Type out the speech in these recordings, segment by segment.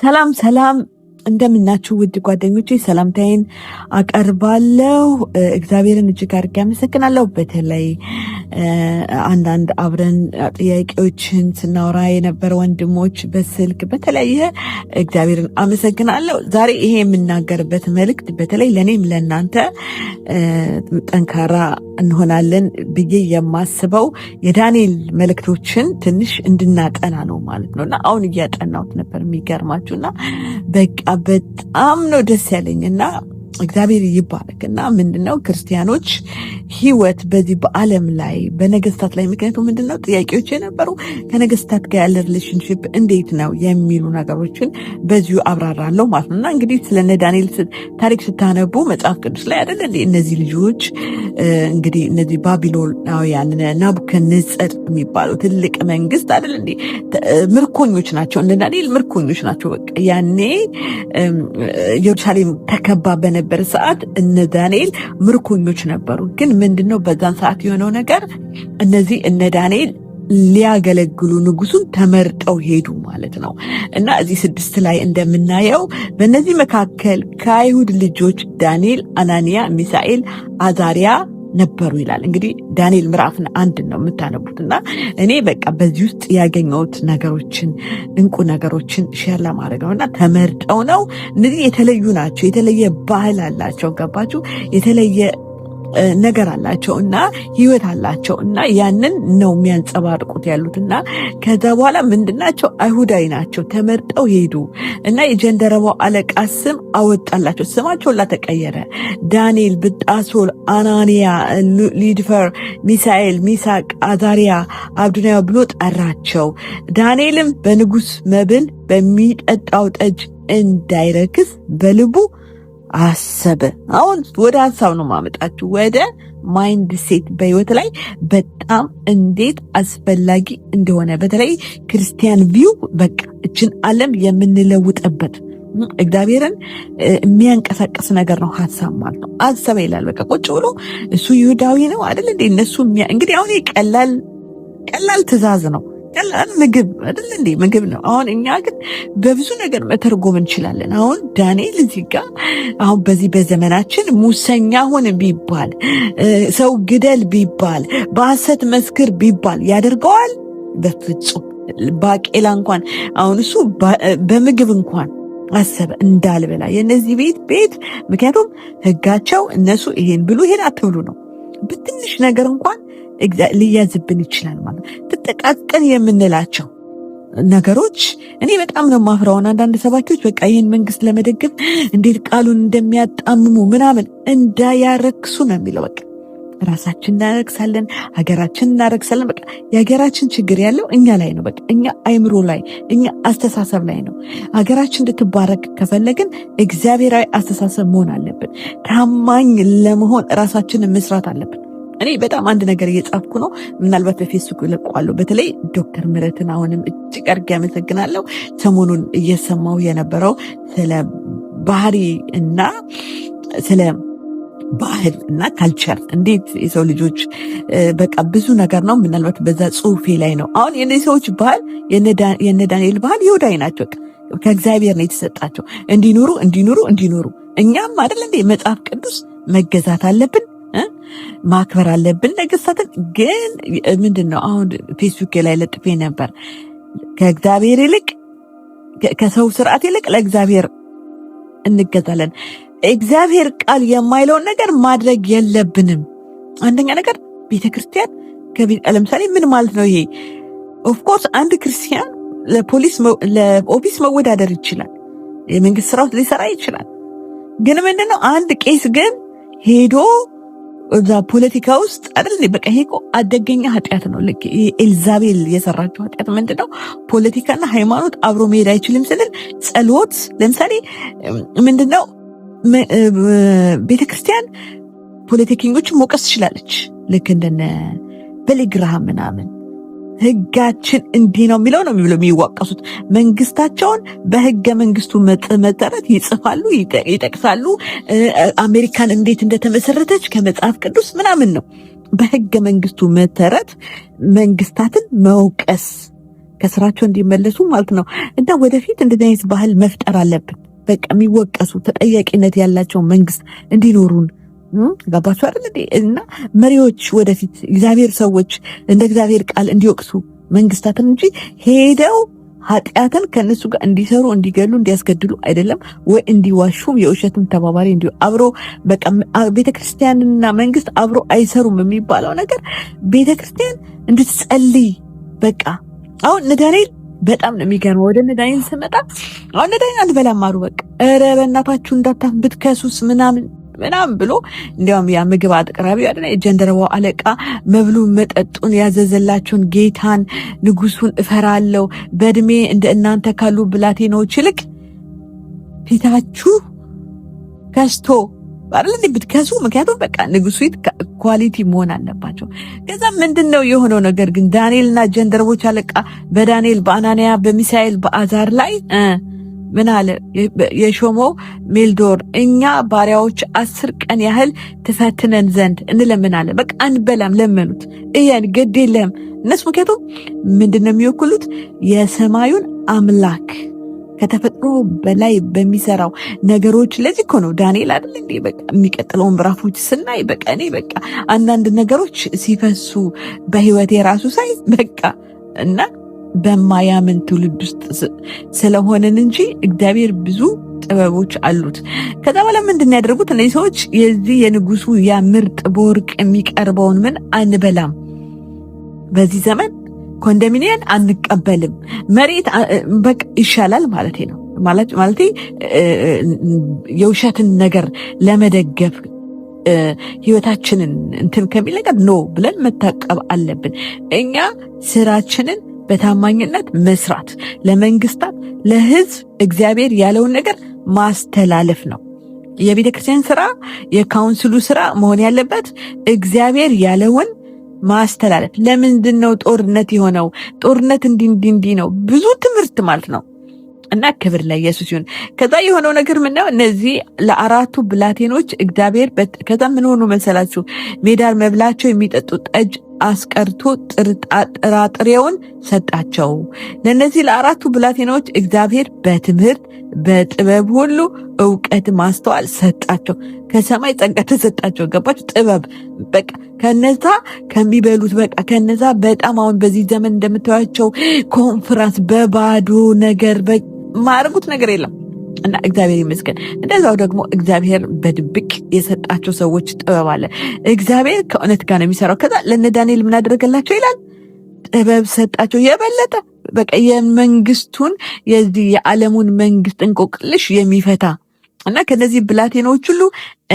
ሰላም ሰላም እንደምናችሁ ውድ ጓደኞቼ፣ ሰላምታዬን አቀርባለሁ። እግዚአብሔርን እጅግ አድርጌ አመሰግናለሁ። በተለይ አንዳንድ አብረን ጥያቄዎችን ስናወራ የነበረ ወንድሞች በስልክ በተለያየ እግዚአብሔርን አመሰግናለሁ። ዛሬ ይሄ የምናገርበት መልእክት በተለይ ለእኔም ለእናንተ ጠንካራ እንሆናለን ብዬ የማስበው የዳንኤል መልእክቶችን ትንሽ እንድናጠና ነው ማለት ነው። እና አሁን እያጠናሁት ነበር የሚገርማችሁና በቃ በጣም ነው ደስ ያለኝና እግዚአብሔር ይባረክ። እና ምንድነው ክርስቲያኖች ህይወት በዚህ በዓለም ላይ በነገስታት ላይ ምክንያቱም ምንድነው ጥያቄዎች የነበሩ ከነገስታት ጋር ያለ ሪሌሽንሽፕ እንዴት ነው የሚሉ ነገሮችን በዚሁ አብራራለሁ ማለት ነው። እና እንግዲህ ስለነ ዳንኤል ታሪክ ስታነቡ መጽሐፍ ቅዱስ ላይ አይደል እንዴ እነዚህ ልጆች እንግዲህ እነዚህ ባቢሎናውያን ናቡከደነፆር የሚባለው ትልቅ መንግስት አይደል እንዴ ምርኮኞች ናቸው። እነ ዳንኤል ምርኮኞች ናቸው። በቃ ያኔ ኢየሩሳሌም ተከባ በነበረ ሰዓት እነ ዳንኤል ምርኮኞች ነበሩ። ግን ምንድነው በዛን ሰዓት የሆነው ነገር እነዚህ እነ ዳንኤል ሊያገለግሉ ንጉሱን ተመርጠው ሄዱ ማለት ነው። እና እዚህ 6 ላይ እንደምናየው በእነዚህ መካከል ከአይሁድ ልጆች ዳንኤል፣ አናንያ፣ ሚሳኤል፣ አዛሪያ ነበሩ ይላል። እንግዲህ ዳንኤል ምዕራፍ 1 ነው የምታነቡትና እኔ በቃ በዚህ ውስጥ ያገኘሁት ነገሮችን እንቁ ነገሮችን ሼር ለማድረግ ነውና ተመርጠው ነው። እነዚህ የተለዩ ናቸው። የተለየ ባህል አላቸው። ገባችሁ? የተለየ ነገር አላቸው እና ህይወት አላቸው እና ያንን ነው የሚያንጸባርቁት ያሉትና ከዛ በኋላ ምንድናቸው? አይሁዳዊ ናቸው። ተመርጠው ሄዱ እና የጀንደረባው አለቃ ስም አወጣላቸው። ስማቸው ተቀየረ። ዳንኤል፣ ብጣሶር፣ አናንያ፣ ሉሲፈር፣ ሚሳኤል፣ ሚሳቅ፣ አዛሪያ፣ አብደናጎ ብሎ ጠራቸው። ዳንኤልም በንጉስ መብል በሚጠጣው ጠጅ እንዳይረክስ በልቡ አሰበ። አሁን ወደ ሀሳብ ነው ማመጣችሁ፣ ወደ ማይንድ ሴት በህይወት ላይ በጣም እንዴት አስፈላጊ እንደሆነ በተለይ ክርስቲያን ቪው በቃ እችን ዓለም የምንለውጥበት እግዚአብሔርን የሚያንቀሳቀስ ነገር ነው ሀሳብ ማለት ነው። አሰበ ይላል። በቃ ቁጭ ብሎ እሱ ይሁዳዊ ነው አይደል እንዴ እነሱ እንግዲህ አሁን ቀላል ትእዛዝ ነው። ቀላል ምግብ አይደል እንዴ ምግብ ነው። አሁን እኛ ግን በብዙ ነገር መተርጎም እንችላለን። አሁን ዳንኤል እዚህ ጋር አሁን በዚህ በዘመናችን ሙሰኛ ሆን ቢባል፣ ሰው ግደል ቢባል፣ በሐሰት መስክር ቢባል ያደርገዋል? በፍጹም። ባቄላ እንኳን አሁን እሱ በምግብ እንኳን አሰበ እንዳልበላ የነዚህ ቤት ምክንያቱም ህጋቸው እነሱ ይሄን ብሉ ይሄን አትብሉ ነው። በትንሽ ነገር እንኳን ሊያዝብን ይችላል ማለት ጥቃቅን የምንላቸው ነገሮች እኔ በጣም ነው ማፍራውን። አንዳንድ ሰባኪዎች በቃ ይህን መንግስት ለመደገፍ እንዴት ቃሉን እንደሚያጣምሙ ምናምን እንዳያረክሱ ነው የሚለው። በቃ ራሳችን እናረክሳለን፣ ሀገራችን እናረክሳለን። በቃ የሀገራችን ችግር ያለው እኛ ላይ ነው። በቃ እኛ አይምሮ ላይ፣ እኛ አስተሳሰብ ላይ ነው። ሀገራችን እንድትባረክ ከፈለግን እግዚአብሔራዊ አስተሳሰብ መሆን አለብን። ታማኝ ለመሆን ራሳችንን መስራት አለብን። እኔ በጣም አንድ ነገር እየጻፍኩ ነው። ምናልባት በፌስቡክ እለቀዋለሁ። በተለይ ዶክተር ምህረትን አሁንም እጅግ አድርጌ አመሰግናለሁ። ሰሞኑን እየሰማው የነበረው ስለ ባህሪ እና ስለ ባህል እና ካልቸር እንዴት የሰው ልጆች በቃ ብዙ ነገር ነው። ምናልባት በዛ ጽሁፌ ላይ ነው። አሁን የነዚህ ሰዎች ባህል የነ ዳንኤል ባህል ይሁዳዊ ናቸው። ከእግዚአብሔር ነው የተሰጣቸው እንዲኖሩ። እኛም አይደል እንዴ መጽሐፍ ቅዱስ መገዛት አለብን፣ ማክበር አለብን ነገስታትን። ግን ምንድነው አሁን ፌስቡክ ላይ ለጥፌ ነበር ከእግዚአብሔር ይልቅ ከሰው ስርዓት ይልቅ ለእግዚአብሔር እንገዛለን። እግዚአብሔር ቃል የማይለውን ነገር ማድረግ የለብንም። አንደኛ ነገር ቤተክርስቲያን ለምሳሌ ምን ማለት ነው ይሄ? ኦፍኮርስ አንድ ክርስቲያን ለኦፊስ መወዳደር ይችላል፣ የመንግስት ስራዎች ሊሰራ ይችላል። ግን ምንድነው አንድ ቄስ ግን ሄዶ እዛ ፖለቲካ ውስጥ አይደል በቃ ይሄ እኮ አደገኛ ኃጢአት ነው። ልክ ኤልዛቤል የሰራችው ኃጢአት ምንድነው? ፖለቲካና ሃይማኖት አብሮ መሄድ አይችልም ስንል ጸሎት ለምሳሌ ምንድነው ቤተክርስቲያን ፖለቲከኞችን መውቀስ ትችላለች። ልክ እንደነ በሊግራም ምናምን ህጋችን እንዲህ ነው የሚለው ነው የሚዋቀሱት። መንግስታቸውን በህገ መንግስቱ መሰረት ይጽፋሉ፣ ይጠቅሳሉ። አሜሪካን እንዴት እንደተመሰረተች ከመጽሐፍ ቅዱስ ምናምን ነው። በህገ መንግስቱ መሰረት መንግስታትን መውቀስ ከስራቸው እንዲመለሱ ማለት ነው። እና ወደፊት እንደዚህ አይነት ባህል መፍጠር አለብን። በቃ የሚወቀሱ ተጠያቂነት ያላቸው መንግስት እንዲኖሩን ገባችሁ አይደል? እና መሪዎች ወደፊት እግዚአብሔር ሰዎች እንደ እግዚአብሔር ቃል እንዲወቅሱ መንግስታትን እንጂ ሄደው ኃጢአትን ከነሱ ጋር እንዲሰሩ እንዲገሉ እንዲያስገድሉ አይደለም፣ ወይ እንዲዋሹም የውሸትም ተባባሪ እንዲ አብሮ በቃ ቤተክርስቲያንና መንግስት አብሮ አይሰሩም የሚባለው ነገር ቤተክርስቲያን እንድትጸልይ በቃ አሁን እነ ዳንኤል በጣም ነው የሚገርመው። ወደ እነ ዳንኤል ስመጣ አሁን እነ ዳንኤል አልበላም አሉ። በቃ ኧረ በእናታችሁ ብትከሱስ ምናምን ብሎ እንዲያውም ያ ምግብ አቅራቢ አይደል የጀንደረባው አለቃ መብሉን መጠጡን ያዘዘላቸውን ጌታን ንጉሱን እፈራለሁ፣ በእድሜ እንደ እናንተ ካሉ ብላቴኖች ይልቅ ፊታችሁ ከስቶ አይደል ብትከሱ፣ ምክንያቱም በቃ ንጉሱ ኳሊቲ መሆን አለባቸው። ከዛ ምንድነው የሆነው ነገር ግን ዳንኤልና ጀንደረቦች አለቃ በዳንኤል በአናንያ በሚሳኤል በአዛር ላይ ምን አለ? የሾመው ሜልዶር እኛ ባሪያዎች 10 ቀን ያህል ትፈትነን ዘንድ እንለምናለን። በቃ አንበላም፣ ለመኑት። እያን ግድ የለም እነሱ ምክንያቱም ምንድነው የሚወክሉት? የሰማዩን አምላክ ከተፈጥሮ በላይ በሚሰራው ነገሮች። ለዚህ እኮ ነው ዳንኤል አይደል እንዴ በቃ የሚቀጥለውን ምዕራፎች ስናይ በቃ እኔ በቃ አንዳንድ ነገሮች ሲፈሱ በህይወቴ ራሱ ሳይ በቃ እና በማያምን ትውልድ ውስጥ ስለሆነን እንጂ እግዚአብሔር ብዙ ጥበቦች አሉት። ከዛ በኋላ ምንድን ያደርጉት እነዚህ ሰዎች? የዚህ የንጉሱ ያ ምርጥ በወርቅ የሚቀርበውን ምን አንበላም፣ በዚህ ዘመን ኮንዶሚኒየም አንቀበልም፣ መሬት በቃ ይሻላል ማለት ነው። ማለት የውሸትን ነገር ለመደገፍ ህይወታችንን እንትን ከሚል ነገር ኖ ብለን መታቀብ አለብን። እኛ ስራችንን በታማኝነት መስራት፣ ለመንግስታት ለህዝብ እግዚአብሔር ያለውን ነገር ማስተላለፍ ነው። የቤተ ክርስቲያን ስራ፣ የካውንስሉ ስራ መሆን ያለበት እግዚአብሔር ያለውን ማስተላለፍ። ለምንድን ነው ጦርነት የሆነው? ጦርነት እንዲህ ነው፣ ብዙ ትምህርት ማለት ነው። እና ክብር ለኢየሱስ ይሁን። ከዛ የሆነው ነገር ምንድነው? እነዚህ ለአራቱ ብላቴኖች እግዚአብሔር ከዛ ምን ሆኑ መሰላችሁ? ሜዳር መብላቸው የሚጠጡ ጠጅ አስቀርቶ ጥራጥሬውን ሰጣቸው። ለነዚህ ለአራቱ ብላቴናዎች እግዚአብሔር በትምህርት በጥበብ ሁሉ እውቀት ማስተዋል ሰጣቸው። ከሰማይ ጸጋ ተሰጣቸው። ገባችሁ? ጥበብ በቃ ከነዛ ከሚበሉት በቃ ከነዛ በጣም አሁን በዚህ ዘመን እንደምታዩቸው ኮንፈረንስ በባዶ ነገር ማርጉት ነገር የለም። እና እግዚአብሔር ይመስገን። እንደዛው ደግሞ እግዚአብሔር በድብቅ የሰጣቸው ሰዎች ጥበብ አለ። እግዚአብሔር ከእውነት ጋር ነው የሚሰራው። ከዛ ለነ ዳንኤል ምን አደረገላቸው ይላል? ጥበብ ሰጣቸው። የበለጠ በቃ የመንግስቱን የዚህ የዓለሙን መንግስት እንቆቅልሽ የሚፈታ እና ከነዚህ ብላቴኖች ሁሉ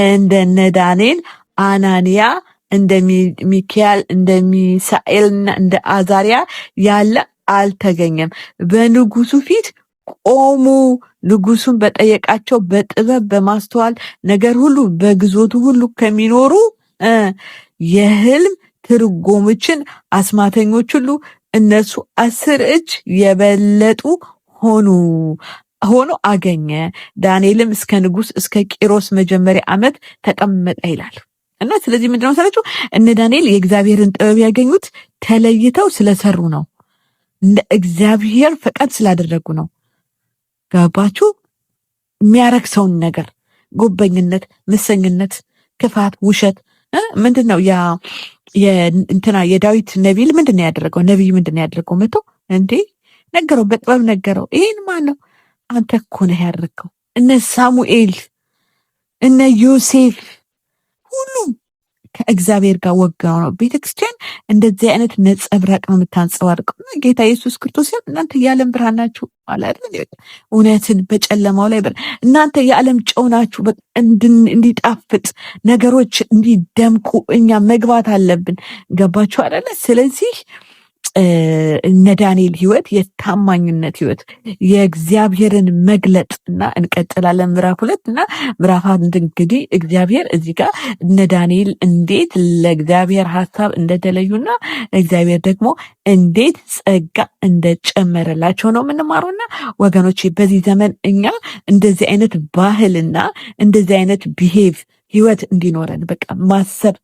እንደነ ዳንኤል፣ አናንያ፣ እንደ ሚካኤል፣ እንደ ሚሳኤልና እንደ አዛሪያ ያለ አልተገኘም። በንጉሱ ፊት ቆሙ። ንጉሱን በጠየቃቸው በጥበብ በማስተዋል ነገር ሁሉ በግዞቱ ሁሉ ከሚኖሩ የህልም ትርጉሞችን አስማተኞች ሁሉ እነሱ 10 እጅ የበለጡ ሆኖ አገኘ። ዳንኤልም እስከ ንጉስ እስከ ቂሮስ መጀመሪያ ዓመት ተቀመጠ ይላል። እና ስለዚህ ምንድነው ሰለችው? እነ ዳንኤል የእግዚአብሔርን ጥበብ ያገኙት ተለይተው ስለሰሩ ነው። እንደ እግዚአብሔር ፈቃድ ስላደረጉ ነው። ገባችሁ? የሚያረክሰውን ነገር ጎበኝነት፣ ምሰኝነት፣ ክፋት፣ ውሸት ምንድነው? የዳዊት ነቢይ ምንድነው ያደረገው? ነቢይ ምንድነው ያደረገው? መቶ እንዴ ነገረው፣ በጥበብ ነገረው። ይሄን ማን ነው? አንተ እኮ ነህ ያደረገው። እነ ሳሙኤል እነ ዮሴፍ ሁሉም ከእግዚአብሔር ጋር ወጋው ነው። ቤተክርስቲያን እንደዚህ አይነት ነጸብራቅ ነው የምታንጸባርቀው። ጌታ ኢየሱስ ክርስቶስ እናንተ የዓለም ብርሃን ናችሁ አለ አይደል? እውነትን በጨለማው ላይ እናንተ የዓለም ጨው ናችሁ። እንዲጣፍጥ ነገሮች እንዲደምቁ እኛ መግባት አለብን። ገባችሁ አይደለ? ስለዚህ እነ ዳንኤል ህይወት የታማኝነት ህይወት የእግዚአብሔርን መግለጥ እና እንቀጥላለን። ምዕራፍ 2 እና ምዕራፍ 1 እንግዲህ እግዚአብሔር እዚህ ጋር እነ ዳንኤል እንዴት ለእግዚአብሔር ሐሳብ እንደተለዩና እግዚአብሔር ደግሞ እንዴት ጸጋ እንደጨመረላቸው ነው የምንማረውና ወገኖቼ በዚህ ዘመን እኛ እንደዚህ አይነት ባህልና እንደዚህ አይነት ቢሄቭ ህይወት እንዲኖረን በቃ ማሰብ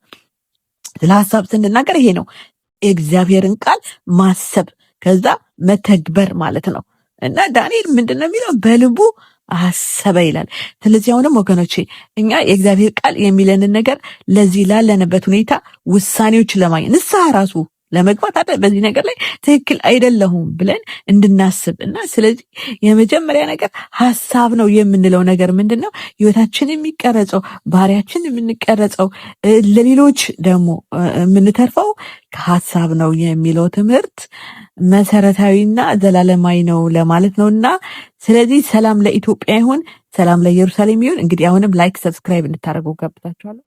ስለ ሐሳብ ስንናገር ይሄ ነው። የእግዚአብሔርን ቃል ማሰብ ከዛ መተግበር ማለት ነው። እና ዳንኤል ምንድነው የሚለው በልቡ አሰበ ይላል። ስለዚህ አሁንም ወገኖቼ እኛ የእግዚአብሔር ቃል የሚለንን ነገር ለዚህ ላለንበት ሁኔታ ውሳኔዎች ለማግኘት ንስሐ ራሱ ለመግባት አይደል በዚህ ነገር ላይ ትክክል አይደለሁም ብለን እንድናስብ እና ስለዚህ የመጀመሪያ ነገር ሐሳብ ነው የምንለው ነገር ምንድነው? ህይወታችን የሚቀረጸው ባህሪያችን የምንቀረጸው ለሌሎች ደግሞ የምንተርፈው ከሐሳብ ነው የሚለው ትምህርት መሰረታዊና ዘላለማዊ ነው ለማለት ነውና ስለዚህ ሰላም ለኢትዮጵያ ይሁን፣ ሰላም ለኢየሩሳሌም ይሁን። እንግዲህ አሁንም ላይክ ሰብስክራይብ እንድታደርጉ ጋብዛችኋለሁ።